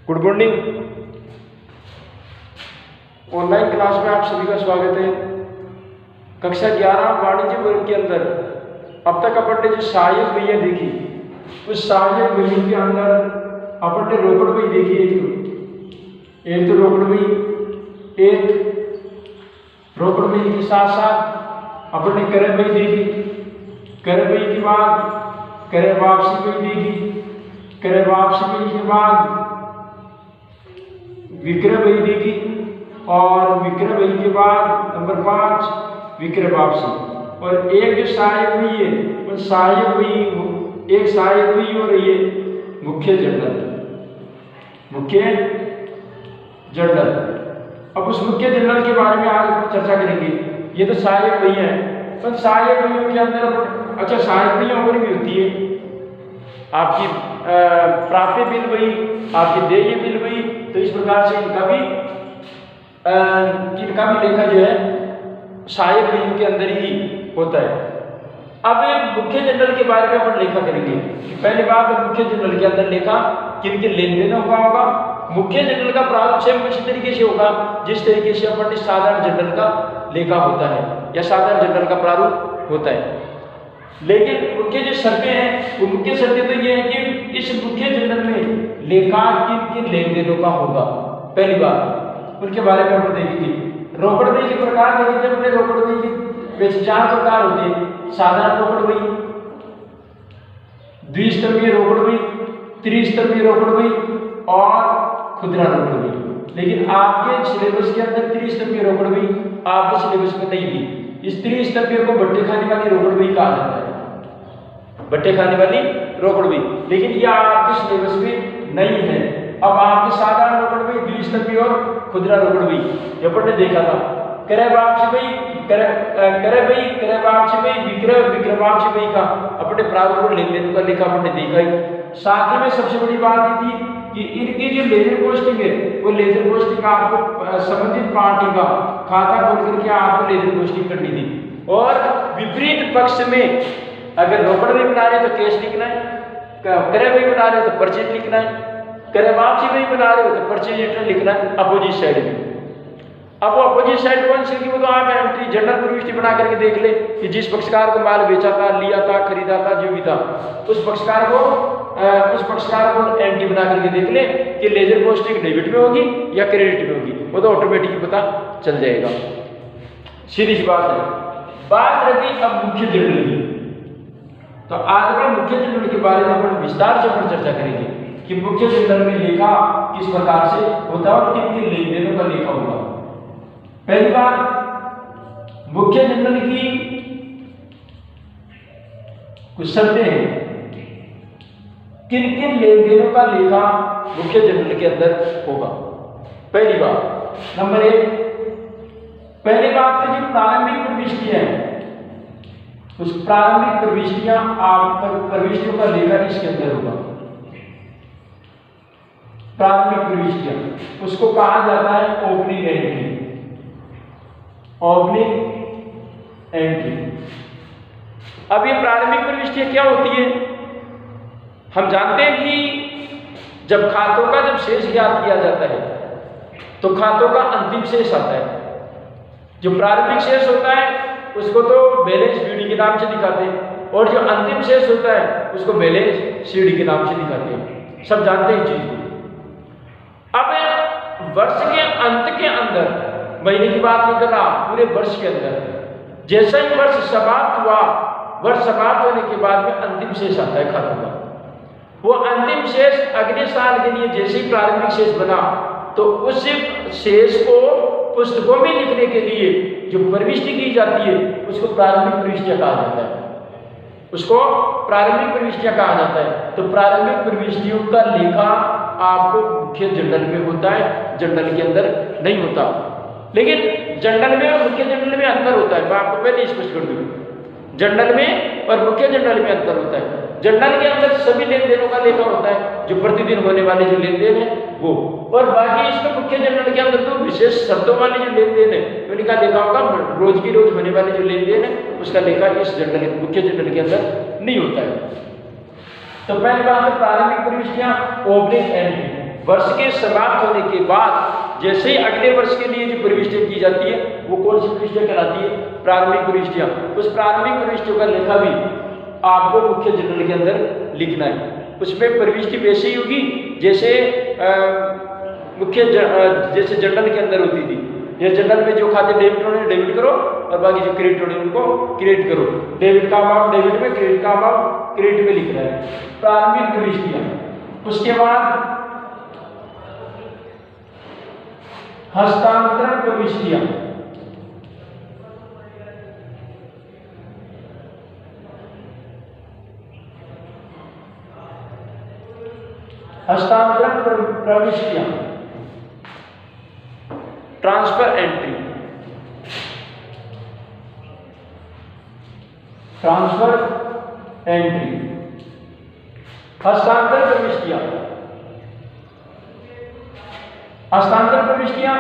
Good morning. Online class में आप सभी का स्वागत है। कक्षा 11 वाणिज्य वर्ग के अंदर अब तक अपन ने जो सहायक पहिया देखी, उस सहायक पहियों के अंदर अपन ने रोकड़ पहिया देखी। एक तो रोकड़ पहिया, एक रोकड़ पहिया के साथ साथ अपन ने क्रय पहिया देखी। क्रय पहिया के बाद क्रय वापसी पहिया देखी। क्रय वापसी पहिया के बाद विक्रय पहिया देखी और विक्रय पहिया के बाद नंबर 5 विक्रय वापसी। और एक जो सहायक पहिया है, वो सहायक पहिया, एक सहायक पहिया हो रही है मुख्य जर्नल। मुख्य जर्नल, अब उस मुख्य जर्नल के बारे में आज चर्चा करेंगे। ये तो सहायक पहिया है, पर सहायक पहियों के अंदर अच्छा सहायक पहिया और भी होती है आपकी प्राप्य बिल वही, आपकी देय बिल वही। तो इस प्रकार से इनका भी लेखा जो है सहायक पहियों के अंदर ही होता है। अब मुख्य जर्नल के बारे में अपन लेखा करेंगे। पहली बात, मुख्य जर्नल के अंदर लेखा किन किन लेन देन हुआ होगा। मुख्य जर्नल का प्रारूप सेम इसी तरीके से होगा जिस तरीके से अपन साधारण जर्नल का लेखा होता है या साधारण जर्नल का प्रारूप होता है। लेकिन मुख्य जो शर्तें हैं, वो मुख्य शर्तें तो ये है कि इस मुख्य जर्नल में लेखा किन किन लेन देनों का होगा। पहली बात, उनके बारे में हम देखेंगे। रोकड़ बही के प्रकार देखेंगे। अपने रोकड़ बही के 4 प्रकार होते हैं। साधारण रोकड़ बही, द्विस्तरीय रोकड़ बही, त्रिस्तरीय रोकड़ बही और खुदरा रोकड़ बही। लेकिन आपके सिलेबस के अंदर त्रिस्तरीय रोकड़ बही आपके सिलेबस में नहीं थी। इस त्रिस्तरीय को बट्टे खाने वाली रोकड़ बही कहा जाता है, बट्टे खाने वाली रोकड़ बही। लेकिन यह आपके सिलेबस में नहीं है। अब आपके साधारण रोकड़ बही, द्विस्तरीय और खुदरा रोकड़ बही ये अपन ने देखा था। क्रय वापसी बही, क्रय बही, क्रय वापसी बही, विक्रय, विक्रय वापसी बही का अपने प्रारूप और लेन देन का लेखा अपन ने देखा ही। साथ में सबसे बड़ी बात ये थी कि इनकी जो लेजर पोस्टिंग है, वो लेजर पोस्टिंग आपको संबंधित पार्टी का खाता खोल करके आपको लेजर पोस्टिंग करनी थी। और विपरीत पक्ष में अगर रोकड़ बही बना रहे हो तो कैश लिखना है, क्रय बही बना रहे हो तो परचेज लिखना है, क्रय वापसी बही बना रहे हो तो परचेज रिटर्न लिखना है अपोजिट साइड में। अब वो अपोजिट साइड कौन सी होगी, वो तो आप एंट्री जर्नल प्रविष्टि बना करके देख ले कि जिस पक्षकार को माल बेचा था, लिया था, खरीदा था, जो भी था, उस पक्षकार को एंट्री बना करके देख ले कि लेजर पोस्टिंग डेबिट में होगी या क्रेडिट में होगी। वो तो ऑटोमेटिक पता चल जाएगा। सीधी सी बात है। बात रहती अब मुख्य जर्नल की। तो आज अपन मुख्य जर्नल के बारे में अपन विस्तार से अपन चर्चा करेंगे कि मुख्य जर्नल में लेखा किस प्रकार से होता है और किन किन लेन देनों का लेखा होगा। पहली बात, मुख्य जर्नल की कुछ शर्तें हैं। किन किन लेन देनों का लेखा मुख्य जर्नल के अंदर होगा। पहली बात, नंबर 1, पहली बात तो जो प्रारंभिक प्रविष्टियां हैं, उस प्रारंभिक प्रविष्टियां प्रविष्टियों का लेखा इसके अंदर होगा। प्रारंभिक प्रविष्टियां उसको कहा जाता है ओपनिंग एंट्री। Opening entry. अब ये प्रारंभिक प्रविष्टियां क्या होती है, हम जानते हैं कि जब खातों का शेष ज्ञात किया जाता है तो खातों का अंतिम शेष आता है। जो प्रारंभिक शेष होता है उसको तो बैलेंस बीडी के नाम से दिखाते हैं और जो अंतिम शेष होता है उसको बैलेंस सीडी के नाम से दिखाते हैं। सब जानते हैं इस चीज को। अब वर्ष के अंत के अंदर, महीने की बात नहीं कर रहा, पूरे वर्ष के अंदर जैसा ही वर्ष समाप्त हुआ, वर्ष समाप्त होने के बाद में अंतिम शेष आता है खातों का। वो अंतिम शेष अगले साल के लिए जैसे ही प्रारंभिक शेष बना तो उस शेष को पुस्तकों में लिखने के लिए जो प्रविष्टि की जाती है उसको प्रारंभिक प्रविष्टियां कहा जाता है। उसको प्रारंभिक प्रविष्टियां कहा जाता है। तो प्रारंभिक प्रविष्टियों का लेखा आपको मुख्य जर्नल में होता है, जर्नल के अंदर नहीं होता। लेकिन जर्नल में और मुख्य जर्नल में अंतर होता है। मैं आपको पहले स्पष्ट कर दूं, जर्नल में और मुख्य जर्नल में अंतर होता है। जर्नल के अंदर सभी लेन देनों का लेखा होता है, जो प्रतिदिन होने वाले जो लेन देन है वो, और बाकी इसमें मुख्य जर्नल के अंदर तो विशेष शर्तों वाले जो लेन देन है उनका लेखा होगा। रोज की रोज होने वाले जो लेन देन है उसका लेखा इस जर्नल मुख्य जर्नल के अंदर नहीं होता है। तो पहली बात है प्रारंभिक प्रविष्टियां, ओपनिंग एंट्री। वर्ष के समाप्त होने के बाद जैसे ही अगले वर्ष के लिए जो प्रविष्टियां की जाती है वो कौन सी प्रविष्टियां कहलाती है? प्रारंभिक प्रविष्टियां। उस प्रारंभिक प्रविष्टियों का लेखा भी आपको मुख्य जर्नल के अंदर लिखना है। उसमें प्रविष्टि वैसे ही होगी जैसे जैसे जर्नल के अंदर होती थी। ये जर्नल में जो खाते डेबिट होने डेबिट करो और बाकी जो क्रेडिट होने उनको क्रेडिट करो। डेबिट का अमाउंट डेबिट में, क्रेडिट का अमाउंट क्रेडिट में लिख रहा है। प्रारंभिक प्रविष्टियां। उसके बाद हस्तांतरण प्रविष्टियां। हस्तांतरण प्रविष्टियां, ट्रांसफर एंट्री। ट्रांसफर एंट्री, हस्तांतरण प्रविष्टियां। हस्तांतरण प्रविष्टियां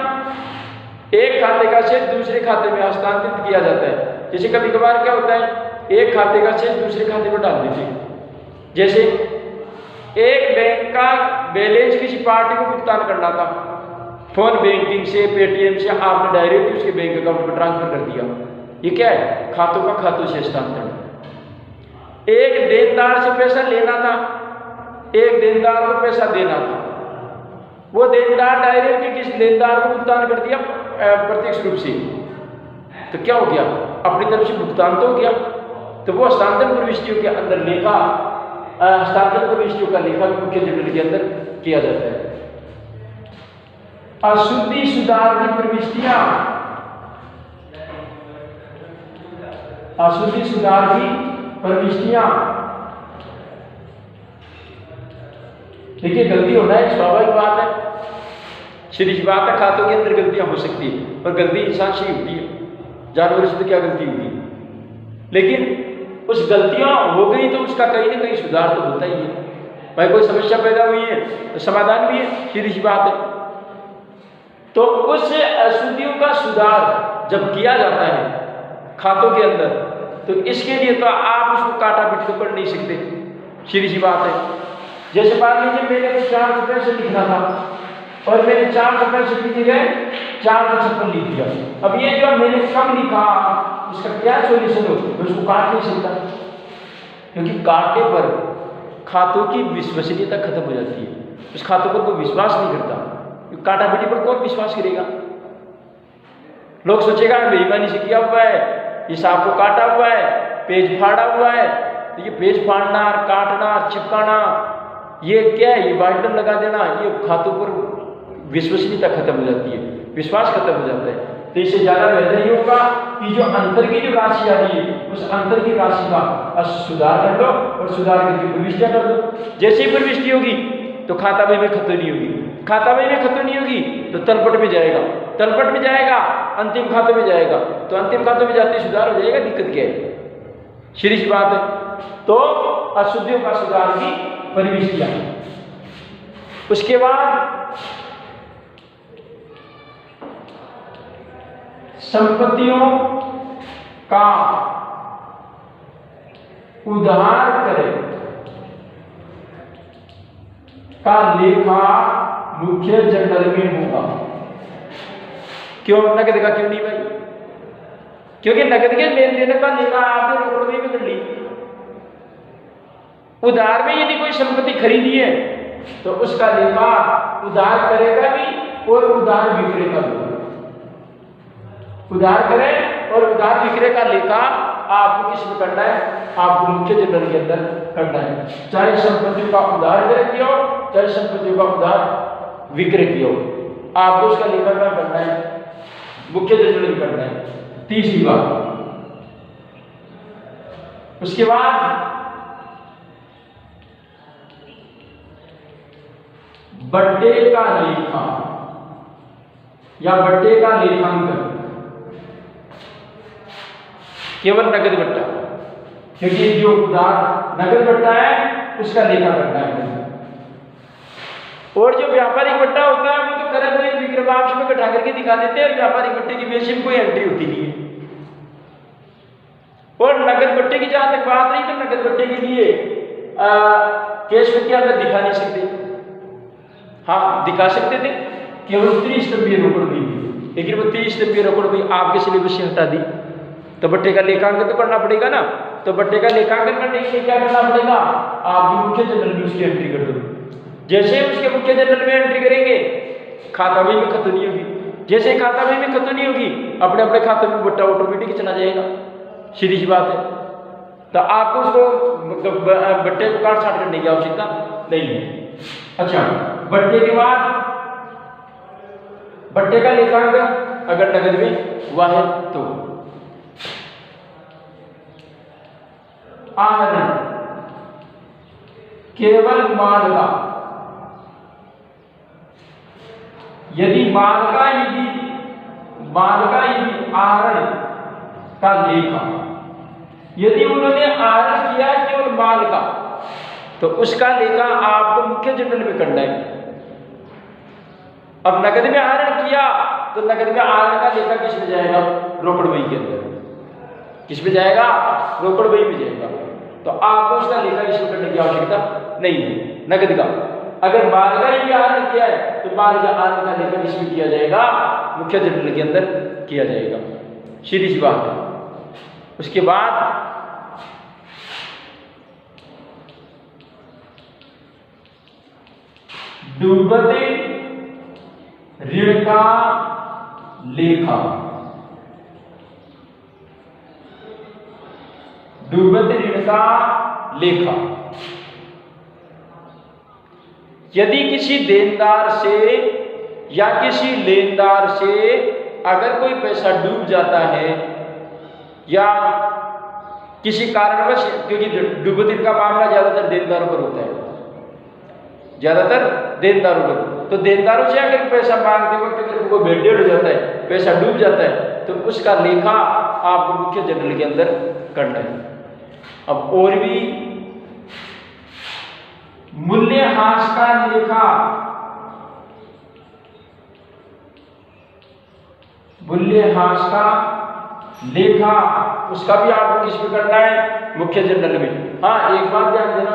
एक खाते का शेष दूसरे खाते में हस्तांतरित किया जाता है। जैसे कभी कभार क्या होता है, एक खाते का शेष दूसरे खाते में डाल दीजिए। जैसे एक बैंक का बैलेंस किसी पार्टी को भुगतान करना था, फोन बैंकिंग से, पेटीएम से आपने डायरेक्ट उसके बैंक अकाउंट में ट्रांसफर कर दिया। ये क्या है? खातों का खातों से हस्तांतरण। एक देनदार से पैसा लेना था, एक देनदार को पैसा देना था, वो देनदार डायरेक्ट किसी लेनदार को भुगतान कर दिया प्रत्यक्ष रूप से, तो क्या हो गया? अपनी तरफ से भुगतान तो हो गया। तो वो हस्तांतरण प्रविष्टियों के अंदर लेखा, हस्तांतरण प्रविष्टियों का लेखा मुख्य जर्नल के अंदर किया जाता है। अशुद्धि सुधार की प्रविष्टियां। अशुद्धि सुधार की प्रविष्टियां। देखिए, गलती होना एक स्वाभाविक बात है, सीधी बात है। खातों के अंदर गलतियां हो सकती है, पर गलती इंसान से ही होती है, जानवर से तो क्या गलती होगी। लेकिन उस गलतियां हो गई तो उसका कहीं ना कहीं सुधार तो होता ही है। भाई कोई समस्या पैदा हुई है तो समाधान भी है, सीधी सी बात है। तो उस अशुद्धियों का सुधार जब किया जाता है खातों के अंदर, तो इसके लिए तो आप उसको काटा पीट के पढ़ नहीं सकते, सीधी सी बात है। जैसे मान लीजिए मैंने 4 रुपये से लिखना था और मैंने 4 रुपये से लिखे गए 456 लिख दिया। अब ये जो मैंने कम लिखा उसका क्या सॉल्यूशन हो? मैं उसको काट नहीं सकता, क्योंकि काटने पर खातों की विश्वसनीयता खत्म हो जाती है। उस खातों पर कोई विश्वास नहीं करता, क्योंकि काटा पीटी पर कौन विश्वास करेगा? लोग सोचेगा बेईमानी से किया हुआ है, हिसाब को काटा हुआ है, पेज फाड़ा हुआ है। तो ये पेज फाड़ना, काटना, चिपकाना, ये क्या है? ये वाइडर लगा देना, ये खातों पर विश्वसनीयता खत्म हो जाती है, विश्वास खत्म हो जाता है। तो इससे ज्यादा बेहतर ये होगा कि जो अंतर की जो राशि आ रही है उस अंतर की राशि का सुधार कर दो और सुधार करके प्रविष्टियां कर दो। जैसे ही प्रविष्टि होगी तो खाता बही में खत्म नहीं होगी, खाता बही में खत्म नहीं होगी तो तलपट में जाएगा, तलपट में जाएगा अंतिम खाते में जाएगा, तो अंतिम खाते में जाते सुधार हो जाएगा। दिक्कत क्या है? सीधी सी बात है। तो अशुद्धियों का सुधार की प्रविष्टियां। उसके बाद संपत्तियों का उधार करें का लेखा मुख्य जर्नल में होगा। क्यों नकद का? क्यों नहीं भाई? क्योंकि नकद के लेन देन का लेखा आपने रोकड़ में कर ली। उधार में यदि कोई संपत्ति खरीदी है तो उसका लेखा उधार करेगा भी और उधार विक्रेता भी। उधार करें और उधार विक्रय का लेखा आपको किस में करना है? आपको मुख्य जर्नल के अंदर करना है। चाहे संपत्तियों का उधार किया हो, चाहे संपत्तियों का उधार विक्रय किया हो, आपको उसका लेखा क्या करना है? मुख्य जर्नल में करना है। तीसरी बात। उसके बाद बट्टे का लेखा या बट्टे का लेखांकन। केवल नगद बट्टा, क्योंकि जो उधार नगद बट्टा है उसका लेखा करना है। और जो व्यापारिक बट्टा होता है वो तो करंट रेट विक्रय वापस में घटा करके दिखा देते हैं, व्यापारिक बट्टे की बेसिस में कोई एंट्री होती नहीं है। और नगद बट्टे की जहां तक बात रही तो नगद बट्टे के लिए कैश बुक के अंदर दिखा नहीं सकते, हाँ दिखा सकते थे केवल त्रिस्तंभीय रोकड़ बही, लेकिन वो त्रिस्तंभीय रोकड़ बही आपके सिलेबस से हटा दी। तो बट्टे का लेखांकन तो करना पड़ेगा ना। तो बट्टे का लेखांकन करने के लिए क्या करना पड़ेगा, आपकी मुख्य जनरल में उसकी एंट्री कर दो। जैसे उसके मुख्य जनरल में एंट्री करेंगे खाता बही में खत्म नहीं होगी, जैसे खाता बही में खत्म नहीं होगी अपने अपने खाते में बट्टा ऑटोमेटिक चला जाएगा, सीधी सी बात है। तो आपको उसको बट्टे को काट छाट करने की आवश्यकता नहीं है। अच्छा, बट्टे के बाद बट्टे का लेखांकन अगर नगद में हुआ है तो आहरण केवल माल का, यदि माल का यदि आहरण का लेखा, यदि उन्होंने आहरण किया केवल माल का तो उसका लेखा आपको मुख्य जनरल में करना है। अब नगद में आहरण किया तो नगद में आहरण का लेखा किस में जाएगा, रोकड़ बही के अंदर। किस में जाएगा, रोकड़ बही में जाएगा। तो आपको उसका लेखा इशू करने की आवश्यकता नहीं है नगद का। अगर माल का ही आहरण किया है तो माल का आहरण का लेखा किसमें किया जाएगा, मुख्य जनरल के अंदर किया जाएगा, सीधी सी बात है। उसके बाद डूबते ऋण का लेखा, डूबते ऋण का लेखा। यदि किसी देनदार से या किसी लेनदार से अगर कोई पैसा डूब जाता है या किसी कारणवश, क्योंकि डूबते ऋण का मामला ज्यादातर देनदारों पर होता है, ज्यादातर देनदारों पर, तो देनदारों से अगर पैसा मांगते वक्त अगर वो भेड़ हो जाता है, पैसा डूब जाता है, तो उसका लेखा आपको मुख्य जनरल के अंदर करना है। अब और भी मूल्यह्रास का लेखा, मूल्यह्रास का लेखा उसका भी आपको किस में करना है, मुख्य जनरल में। हाँ एक बात ध्यान देना,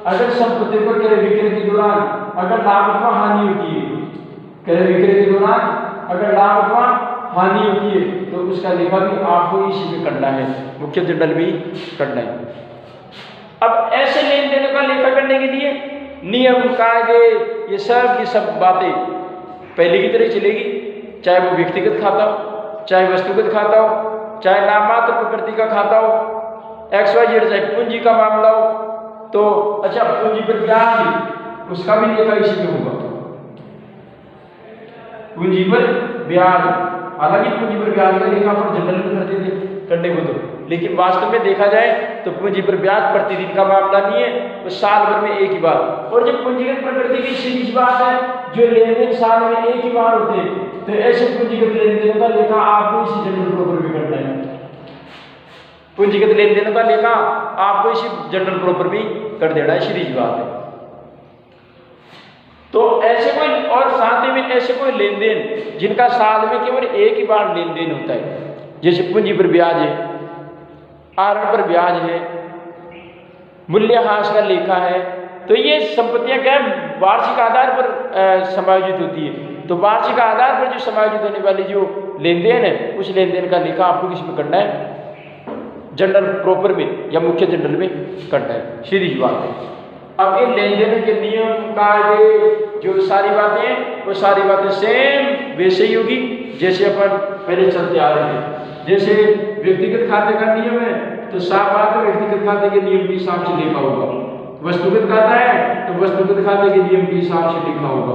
अगर संपत्ति को क्रय विक्रय के दौरान अगर लाभ अथवा हानि होती है, क्रय विक्रय के दौरान अगर लाभ अथवा हानि होती है तो उसका लेखा भी आपको इसी में करना है, मुख्य जनरल भी करना है। अब ऐसे लेन देन का लेखा करने के लिए नियम कायदे ये सब बातें पहले की तरह चलेगी, चाहे वो व्यक्तिगत खाता हो, चाहे वस्तुगत खाता हो, चाहे नाममात्र प्रकृति का खाता हो, XYZ, चाहे पूंजी का मामला हो। तो अच्छा, पूंजी पर ब्याज उसका भी लेखा इसी में होगा, पूंजी पर ब्याज। हालांकि पूंजी पर ब्याज का लेखा पर जनरल में करते थे करने को तो, लेकिन वास्तव में देखा जाए तो पूंजी पर ब्याज प्रतिदिन का मामला नहीं है, वो साल भर में एक ही बार। और जब पूंजीगत प्रकृति की सीधी बात है, जो लेन देन साल में एक ही बार होते हैं, तो ऐसे पूंजीगत लेन देन का लेखा आपको इसी जनरल प्रॉपर में करना है। पूंजीगत लेन देन का लेखा आपको इसी जनरल प्रॉपर में कर देना है, सीधी बात है। तो ऐसे कोई, और साथ में ऐसे कोई लेन देन जिनका साल में केवल एक ही बार लेन देन होता है, जैसे पूंजी पर ब्याज है, आहरण पर ब्याज है, मूल्यह्रास का लेखा है, तो ये संपत्तियां क्या वार्षिक आधार पर समायोजित होती है। तो वार्षिक आधार पर जो समायोजित होने वाली जो लेन देन है, उस लेन देन का लेखा आपको किसमें करना है, जनरल प्रॉपर में या मुख्य जनरल में करना है, सीधी बात है। अब इन लेन देन के नियम कायदे जो सारी बातें हैं, वो सारी बातें सेम वैसे ही होगी जैसे अपन पहले चलते आ रहे हैं। जैसे व्यक्तिगत खाते का नियम है तो साफ बात है, व्यक्तिगत खाते के नियम के हिसाब से लेखा होगा। वस्तुगत खाता है तो वस्तुगत खाते के नियम के हिसाब से लेखा होगा।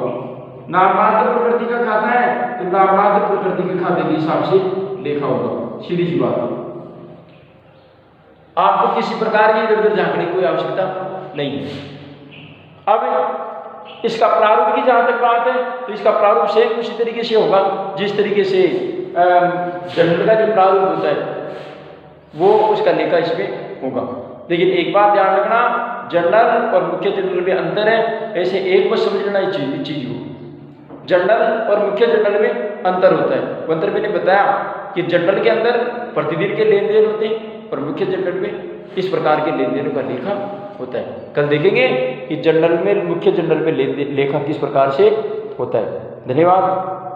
नाममात्र प्रकृति का खाता है तो नाममात्र प्रकृति के खाते के हिसाब से लेखा होगा, सीधी सी बात है। आपको किसी प्रकार की इधर उधर झांकने की कोई आवश्यकता नहीं है। अब इसका प्रारूप की जहां तक बात है तो इसका प्रारूप से उसी तरीके से होगा जिस तरीके से जनरल का जो प्रारूप होता है वो उसका लेखा इसमें होगा। लेकिन एक बात ध्यान रखना, जनरल और मुख्य जनरल में अंतर है, ऐसे एक बार समझ लेना ये चीज हो। जनरल और मुख्य जनरल में अंतर होता है। अंतर मैंने बताया कि जनरल के अंदर प्रतिदिन के लेन देन होते हैं और मुख्य जनरल में इस प्रकार के लेन देनों का लेखा होता है। कल देखेंगे कि जनरल में, मुख्य जनरल में लेखा किस प्रकार से होता है। धन्यवाद।